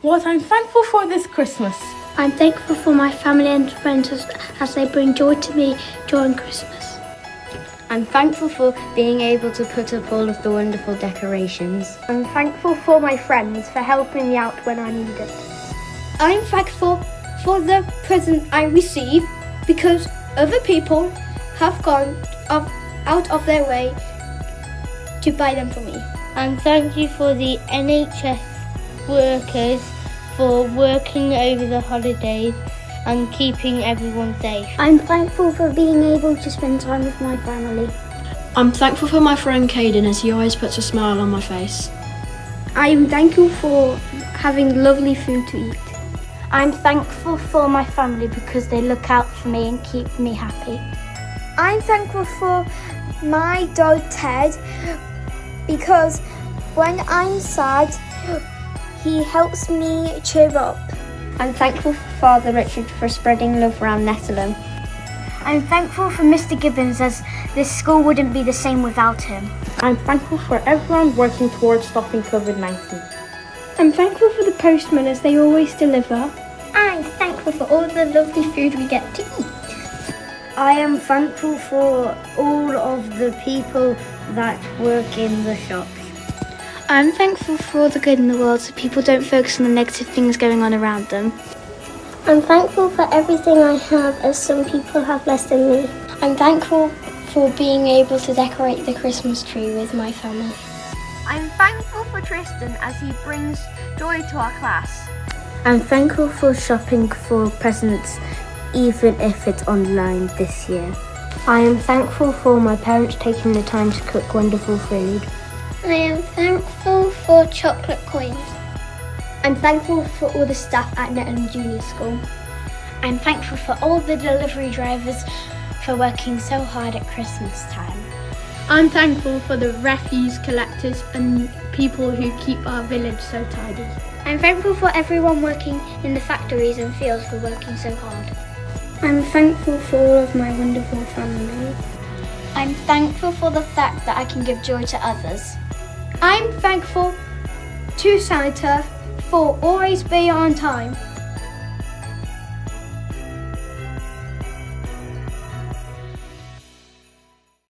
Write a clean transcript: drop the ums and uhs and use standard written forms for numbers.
What I'm thankful for this Christmas. I'm thankful for my family and friends as they bring joy to me during Christmas. I'm thankful for being able to put up all of the wonderful decorations. I'm thankful for my friends for helping me out when I need it. I'm thankful for the present I receive because other people have gone out of their way to buy them for me. I'm thankful for the NHS workers for working over the holidays and keeping everyone safe. I'm thankful for being able to spend time with my family. I'm thankful for my friend Caden as he always puts a smile on my face. I am thankful for having lovely food to eat. I'm thankful for my family because they look out for me and keep me happy. I'm thankful for my dog Ted because when I'm sad, he helps me cheer up. I'm thankful for Father Richard for spreading love around Netherland. I'm thankful for Mr. Gibbons as this school wouldn't be the same without him. I'm thankful for everyone working towards stopping COVID-19. I'm thankful for the postmen as they always deliver. I'm thankful for all the lovely food we get to eat. I am thankful for all of the people that work in the shops. I'm thankful for all the good in the world so people don't focus on the negative things going on around them. I'm thankful for everything I have as some people have less than me. I'm thankful for being able to decorate the Christmas tree with my family. I'm thankful for Tristan as he brings joy to our class. I'm thankful for shopping for presents even if it's online this year. I am thankful for my parents taking the time to cook wonderful food. I am thankful for chocolate coins. I'm thankful for all the staff at Netherland Junior School. I'm thankful for all the delivery drivers for working so hard at Christmas time. I'm thankful for the refuse collectors and people who keep our village so tidy. I'm thankful for everyone working in the factories and fields for working so hard. I'm thankful for all of my wonderful family. I'm thankful for the fact that I can give joy to others. I'm thankful to Santa for always being on time.